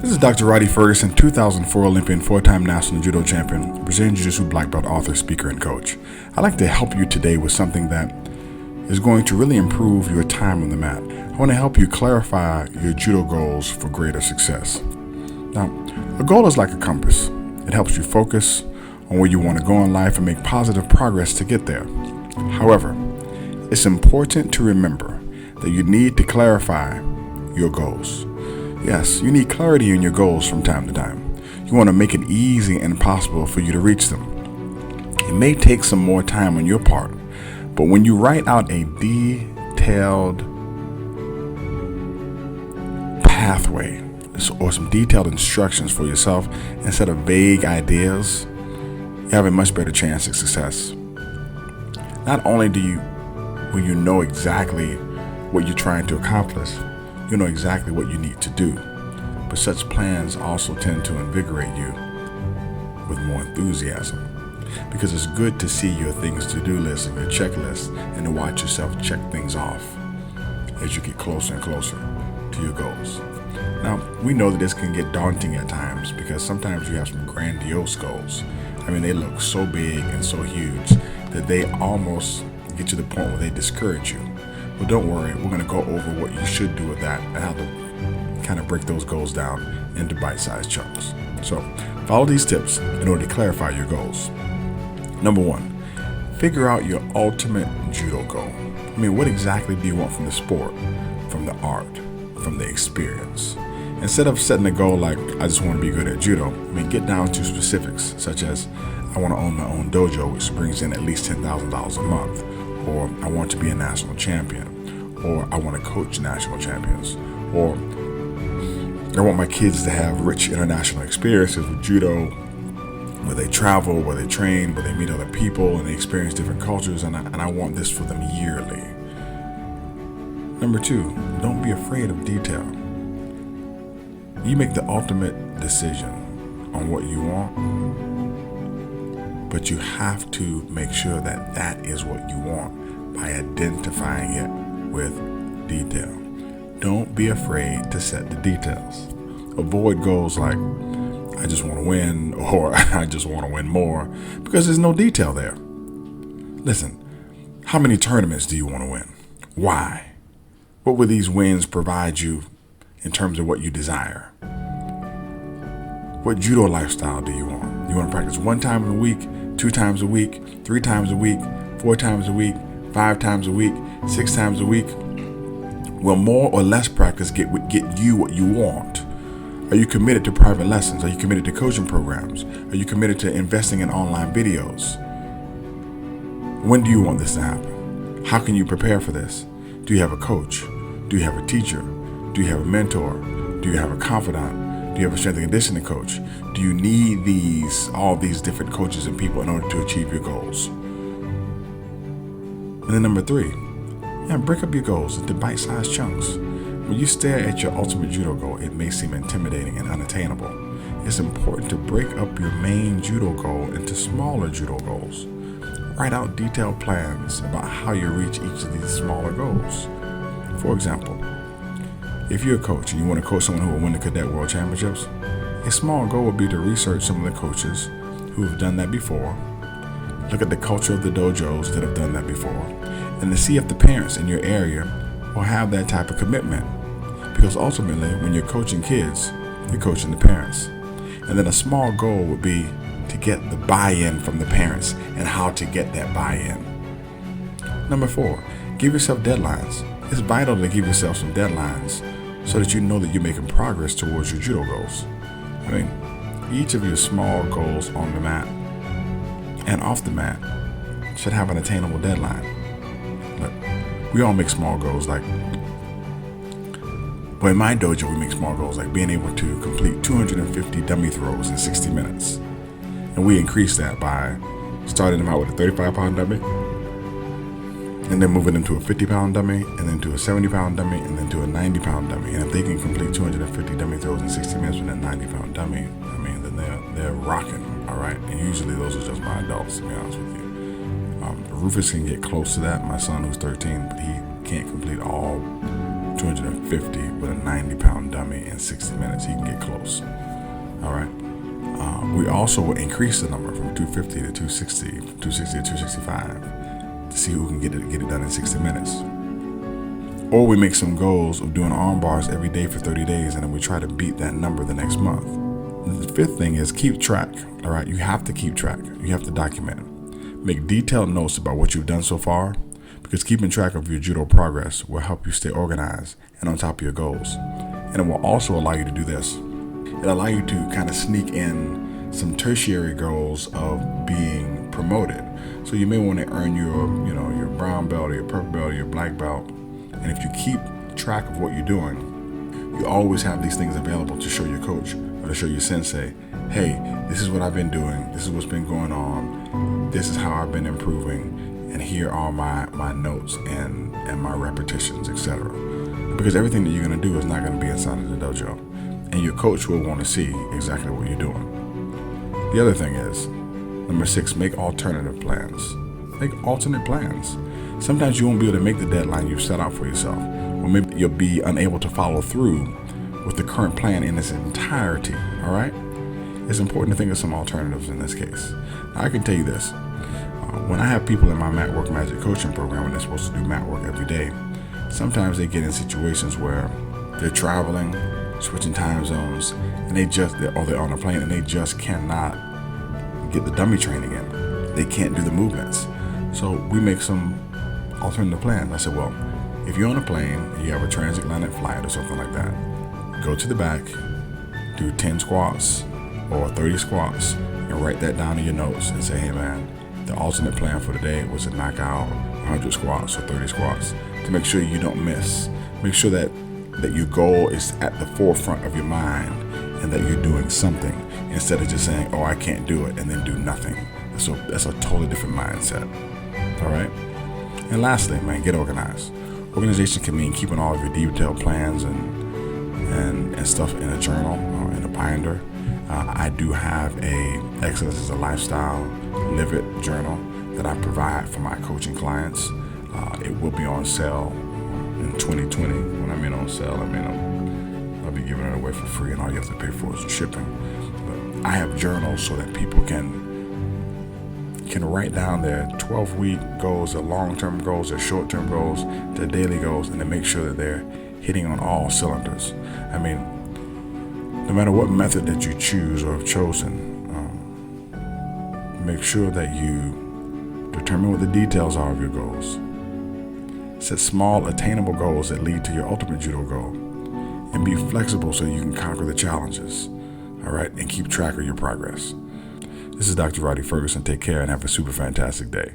This is Dr. Roddy Ferguson, 2004 Olympian, four-time national judo champion, Brazilian Jiu-Jitsu black belt, author, speaker, and coach. I'd like to help you today with something that is going to really improve your time on the mat. I want to help you clarify your judo goals for greater success. Now, a goal is like a compass. It helps you focus on where you want to go in life and make positive progress to get there. However, it's important to remember that you need to clarify your goals. Yes, you need clarity in your goals from time to time. You want to make it easy and possible for you to reach them. It may take some more time on your part, but when you write out a detailed pathway or some detailed instructions for yourself instead of vague ideas, you have a much better chance of success. Not only will you know exactly what you're trying to accomplish, you know exactly what you need to do. But such plans also tend to invigorate you with more enthusiasm, because it's good to see your things to do list and your checklist and to watch yourself check things off as you get closer and closer to your goals. Now, we know that this can get daunting at times because sometimes you have some grandiose goals. I mean, they look so big and so huge that they almost get to the point where they discourage you. But don't worry, we're going to go over what you should do with that and how to kind of break those goals down into bite-sized chunks. So follow these tips in order to clarify your goals. Number one, figure out your ultimate judo goal. I mean, what exactly do you want from the sport, from the art, from the experience? Instead of setting a goal like, I just want to be good at judo, get down to specifics, such as, I want to own my own dojo, which brings in at least $10,000 a month. Or I want to be a national champion, or I want to coach national champions, or I want my kids to have rich international experiences with judo, where they travel, where they train, where they meet other people, and they experience different cultures, and I want this for them yearly. Number two, don't be afraid of detail. You make the ultimate decision on what you want, but you have to make sure that that is what you want by identifying it with detail. Don't be afraid to set the details. Avoid goals like, I just want to win, or I just want to win more, because there's no detail there. Listen, how many tournaments do you want to win? Why? What will these wins provide you in terms of what you desire? What judo lifestyle do you want? You want to practice 1 time a week, 2 times a week, 3 times a week, 4 times a week, 5 times a week, 6 times a week? Will more or less practice get you what you want? Are you committed to private lessons? Are you committed to coaching programs? Are you committed to investing in online videos? When do you want this to happen? How can you prepare for this? Do you have a coach? Do you have a teacher? Do you have a mentor? Do you have a confidant? Do you have a strength and conditioning coach? Do you need all these different coaches and people in order to achieve your goals? And then number 3, break up your goals into bite-sized chunks. When you stare at your ultimate judo goal, it may seem intimidating and unattainable. It's important to break up your main judo goal into smaller judo goals. Write out detailed plans about how you reach each of these smaller goals. For example, if you're a coach and you want to coach someone who will win the Cadet World Championships, a small goal would be to research some of the coaches who have done that before, look at the culture of the dojos that have done that before, and to see if the parents in your area will have that type of commitment. Because ultimately, when you're coaching kids, you're coaching the parents. And then a small goal would be to get the buy-in from the parents and how to get that buy-in. Number 4, give yourself deadlines. It's vital to give yourself some deadlines so that you know that you're making progress towards your judo goals. Each of your small goals on the mat and off the mat should have an attainable deadline. Look, we all make small goals in my dojo, we make small goals like being able to complete 250 dummy throws in 60 minutes. And we increase that by starting them out with a 35-pound dummy, and then moving them to a 50-pound dummy, and then to a 70-pound dummy, and then to a 90-pound dummy. And if they can complete 250 dummy throws in 60 minutes with that 90-pound dummy, then they're rocking, all right? And usually those are just my adults, to be honest with you. Rufus can get close to that, my son who's 13, but he can't complete all 250 with a 90-pound dummy in 60 minutes. He can get close. All right. We also will increase the number from 250 to 260, 260 to 265 to see who can get it done in 60 minutes. Or we make some goals of doing arm bars every day for 30 days, and then we try to beat that number the next month. The fifth thing is keep track. All right. You have to keep track. You have to document it. Make detailed notes about what you've done so far, because keeping track of your judo progress will help you stay organized and on top of your goals. And it will also allow you to do this. It'll allow you to kind of sneak in some tertiary goals of being promoted. So you may want to earn your brown belt or your purple belt or your black belt. And if you keep track of what you're doing, you always have these things available to show your coach or to show your sensei, hey, this is what I've been doing. This is what's been going on. This is how I've been improving. And here are my notes and my repetitions, etc. Because everything that you're going to do is not going to be inside of the dojo. And your coach will want to see exactly what you're doing. The other thing is, number 6, make alternative plans. Make alternate plans. Sometimes you won't be able to make the deadline you've set out for yourself, or maybe you'll be unable to follow through with the current plan in its entirety, all right? It's important to think of some alternatives in this case. Now, I can tell you this. When I have people in my Mat Work Magic coaching program and they're supposed to do mat work every day, sometimes they get in situations where they're traveling, switching time zones, and they're on a plane and they just cannot get the dummy training in. They can't do the movements. So we make some alternative plans. I said, well, if you're on a plane and you have a transatlantic flight or something like that, go to the back, do 10 squats or 30 squats, and write that down in your notes and say, hey man, the alternate plan for today was to knock out 100 squats or 30 squats to make sure you don't miss. Make sure that your goal is at the forefront of your mind and that you're doing something instead of just saying, oh, I can't do it, and then do nothing. So that's a totally different mindset. All right. And lastly, man, get organized. Organization can mean keeping all of your detailed plans and stuff in a journal or in a binder. I do have a Excellence is a Lifestyle Live It journal that I provide for my coaching clients. It will be on sale in 2020. When I mean on sale, I mean I'll be giving it away for free, and all you have to pay for is the shipping. But I have journals so that people can write down their 12-week goals, their long-term goals, their short-term goals, their daily goals, and to make sure that they're hitting on all cylinders. I mean, no matter what method that you choose or have chosen, make sure that you determine what the details are of your goals. Set small, attainable goals that lead to your ultimate judo goal, and be flexible so you can conquer the challenges, all right, and keep track of your progress. This is Dr. Roddy Ferguson. Take care and have a super fantastic day.